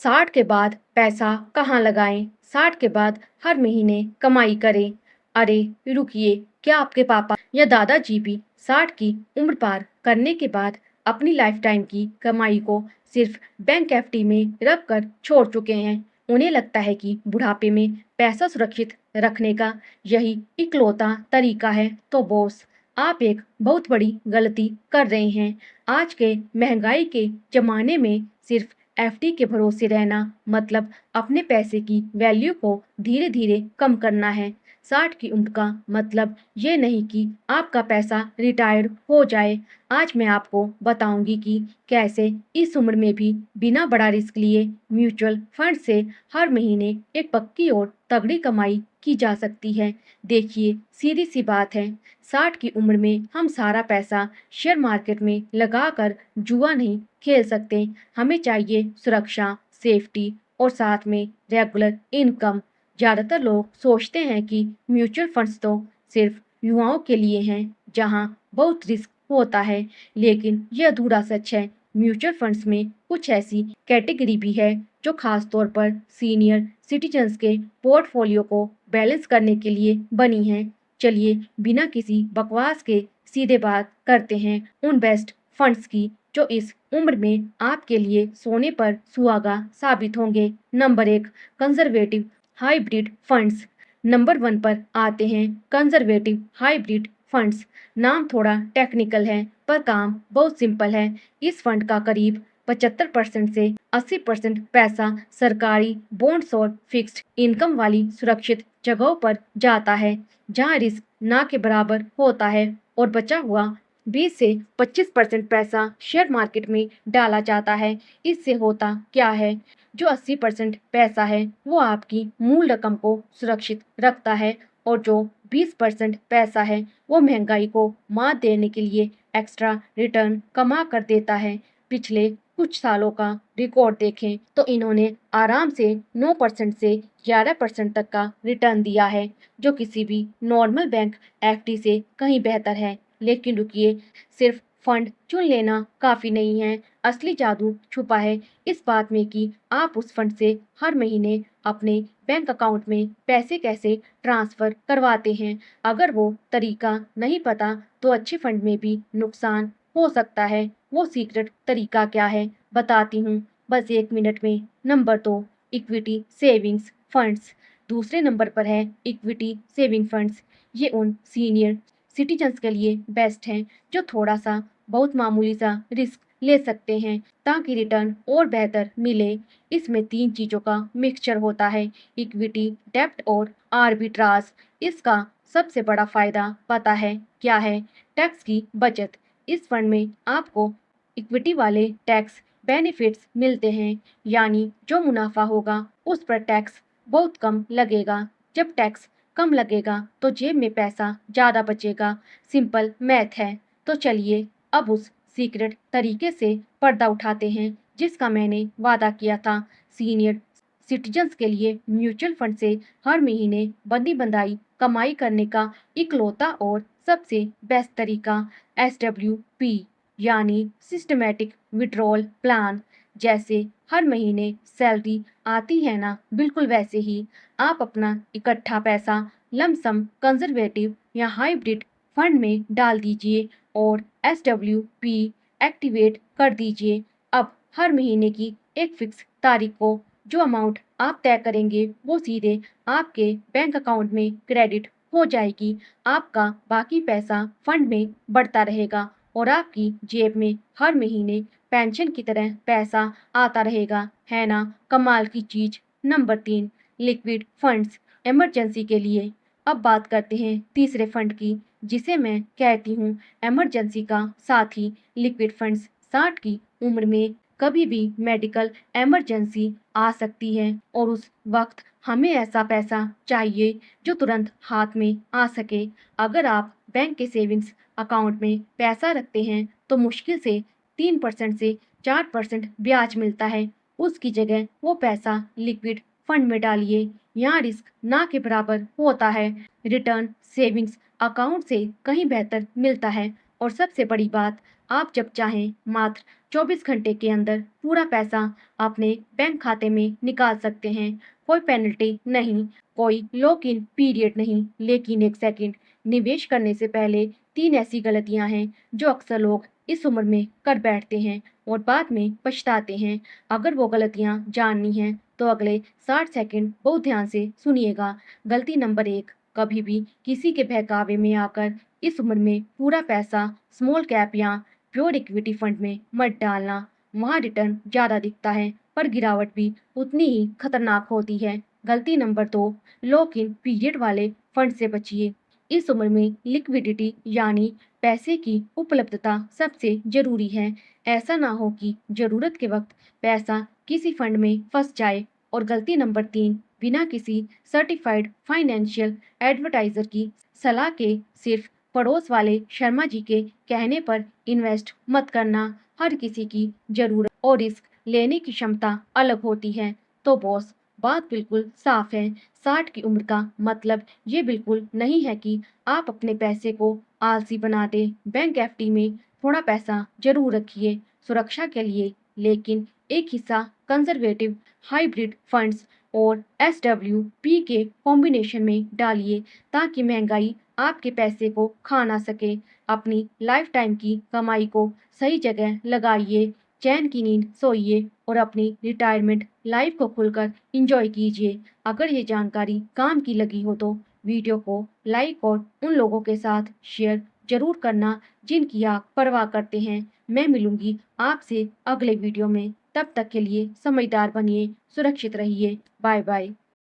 60 के बाद पैसा कहाँ लगाएं? 60 के बाद हर महीने कमाई करें। अरे रुकिए, क्या आपके पापा या दादाजी भी 60 की उम्र पार करने के बाद अपनी लाइफ टाइम की कमाई को सिर्फ बैंक एफडी में रख कर छोड़ चुके हैं? उन्हें लगता है कि बुढ़ापे में पैसा सुरक्षित रखने का यही इकलौता तरीका है। तो बॉस, आप एक बहुत बड़ी गलती कर रहे हैं। आज के महंगाई के जमाने में सिर्फ एफडी के भरोसे रहना मतलब अपने पैसे की वैल्यू को धीरे धीरे कम करना है। 60 की उम्र का मतलब ये नहीं कि आपका पैसा रिटायर्ड हो जाए। आज मैं आपको बताऊंगी कि कैसे इस उम्र में भी बिना बड़ा रिस्क लिए म्यूचुअल फंड से हर महीने एक पक्की और तगड़ी कमाई की जा सकती है। देखिए, सीधी सी बात है, 60 की उम्र में हम सारा पैसा शेयर मार्केट में लगाकर जुआ नहीं खेल सकते। हमें चाहिए सुरक्षा, सेफ्टी और साथ में रेगुलर इनकम। ज़्यादातर लोग सोचते हैं कि म्यूचुअल फंड्स तो सिर्फ युवाओं के लिए हैं, जहां बहुत रिस्क होता है, लेकिन यह अधूरा सच है। म्यूचुअल फंड्स में कुछ ऐसी कैटेगरी भी है जो खास तौर पर सीनियर सिटीजन्स के पोर्टफोलियो को बैलेंस करने के लिए बनी है। चलिए बिना किसी बकवास के सीधे बात करते हैं उन बेस्ट फंड्स की जो इस उम्र में आपके लिए सोने पर सुहागा साबित होंगे। Number 1, conservative hybrid funds. Number 1 पर आते हैं कंजर्वेटिव हाइब्रिड फंड्स। नाम थोड़ा टेक्निकल है पर काम बहुत सिंपल है। इस फंड का करीब 75% से 80% पैसा सरकारी बॉन्ड्स और फिक्स्ड इनकम वाली सुरक्षित जगहों पर जाता है, जहां रिस्क ना के बराबर होता है, और बचा हुआ 20 से 25% पैसा शेयर मार्केट में डाला जाता है। इससे होता क्या है, जो 80% पैसा है वो आपकी मूल रकम को सुरक्षित रखता है, और जो 20% पैसा है वो महंगाई को मात देने के लिए एक्स्ट्रा रिटर्न कमा कर देता है। पिछले कुछ सालों का रिकॉर्ड देखें तो इन्होंने आराम से 9% से 11% तक का रिटर्न दिया है, जो किसी भी नॉर्मल बैंक एफडी से कहीं बेहतर है। लेकिन रुकिए, सिर्फ फंड चुन लेना काफी नहीं है। असली जादू छुपा है इस बात में कि आप उस फंड से हर महीने अपने बैंक अकाउंट में पैसे कैसे ट्रांसफर करवाते हैं। अगर वो तरीका नहीं पता तो अच्छे फंड में भी नुकसान हो सकता है। वो सीक्रेट तरीका क्या है बताती हूँ, बस 1 मिनट में। Number 2, equity savings funds. दूसरे नंबर पर है इक्विटी सेविंग फंड्स। ये उन सीनियर सिटीजन्स के लिए बेस्ट हैं जो थोड़ा सा बहुत मामूली सा रिस्क ले सकते हैं ताकि रिटर्न और बेहतर मिले। इसमें 3 चीज़ों का मिक्सचर होता है, इक्विटी, डेब्ट और आर्बिट्राज। इसका सबसे बड़ा फायदा पता है क्या है? टैक्स की बचत। इस फंड में आपको इक्विटी वाले टैक्स बेनिफिट्स मिलते हैं, यानी जो मुनाफा होगा उस पर टैक्स बहुत कम लगेगा। जब टैक्स कम लगेगा तो जेब में पैसा ज़्यादा बचेगा। सिंपल मैथ है। तो चलिए अब उस सीक्रेट तरीके से पर्दा उठाते हैं जिसका मैंने वादा किया था। सीनियर सिटीजन्स के लिए म्यूचुअल फंड से हर महीने बंदी बंदाई कमाई करने का इकलौता और सबसे बेस्ट तरीका SWP यानी सिस्टमैटिक विड्रॉल प्लान। जैसे हर महीने सैलरी आती है ना, बिल्कुल वैसे ही आप अपना इकट्ठा पैसा लमसम कंजर्वेटिव या हाइब्रिड फंड में डाल दीजिए और SWP एक्टिवेट कर दीजिए। अब हर महीने की एक फिक्स तारीख को जो अमाउंट आप तय करेंगे वो सीधे आपके बैंक अकाउंट में क्रेडिट हो जाएगी। आपका बाकी पैसा फंड में बढ़ता रहेगा और आपकी जेब में हर महीने पेंशन की तरह पैसा आता रहेगा। है ना कमाल की चीज? नंबर 3, लिक्विड फंड्स इमरजेंसी के लिए। अब बात करते हैं तीसरे फंड की, जिसे मैं कहती हूँ इमरजेंसी का साथी, लिक्विड फंड्स। 60 की उम्र में कभी भी मेडिकल इमरजेंसी आ सकती है और उस वक्त हमें ऐसा पैसा चाहिए जो तुरंत हाथ में आ सके। अगर आप बैंक के सेविंग्स अकाउंट में पैसा रखते हैं तो मुश्किल से 3% से 4% ब्याज मिलता है। उसकी जगह वो पैसा लिक्विड फंड में डालिए, यहाँ रिस्क ना के बराबर होता है, रिटर्न सेविंग्स अकाउंट से कहीं बेहतर मिलता है, और सबसे बड़ी बात, आप जब चाहें मात्र 24 घंटे के अंदर पूरा पैसा अपने बैंक खाते में निकाल सकते हैं। कोई पेनल्टी नहीं, कोई लॉक इन पीरियड नहीं। लेकिन एक सेकंड, निवेश करने से पहले 3 ऐसी गलतियां हैं जो अक्सर लोग इस उम्र में कर बैठते हैं और बाद में पछताते हैं। अगर वो गलतियां जाननी हैं तो अगले 60 सेकंड बहुत ध्यान से सुनिएगा। गलती नंबर 1, कभी भी किसी के बहकावे में आकर इस उम्र में पूरा पैसा स्मॉल कैप या प्योर इक्विटी फंड में मत डालना। वहाँ रिटर्न ज़्यादा दिखता है पर गिरावट भी उतनी ही खतरनाक होती है। गलती नंबर 2, लॉक इन पीरियड वाले फंड से बचिए। इस उम्र में लिक्विडिटी यानी पैसे की उपलब्धता सबसे जरूरी है। ऐसा ना हो कि जरूरत के वक्त पैसा किसी फंड में फंस जाए। और गलती नंबर 3, बिना किसी सर्टिफाइड फाइनेंशियल एडवर्टाइजर की सलाह के सिर्फ पड़ोस वाले शर्मा जी के कहने पर इन्वेस्ट मत करना। हर किसी की जरूरत और रिस्क लेने की क्षमता अलग होती है। तो बॉस, बात बिल्कुल साफ है। 60 की उम्र का मतलब ये बिल्कुल नहीं है कि आप अपने पैसे को आलसी बना दें। बैंक एफडी में थोड़ा पैसा जरूर रखिए सुरक्षा के लिए, लेकिन एक हिस्सा कंजर्वेटिव हाइब्रिड फंड्स और एसडब्ल्यूपी के कॉम्बिनेशन में डालिए ताकि महंगाई आपके पैसे को खा ना सके। अपनी लाइफ टाइम की कमाई को सही जगह लगाइए, चैन की नींद सोइए और अपनी रिटायरमेंट लाइफ को खुलकर इंजॉय कीजिए। अगर ये जानकारी काम की लगी हो तो वीडियो को लाइक और उन लोगों के साथ शेयर जरूर करना जिनकी आप परवाह करते हैं। मैं मिलूंगी आपसे अगले वीडियो में। तब तक के लिए समझदार बनिए, सुरक्षित रहिए। Bye bye.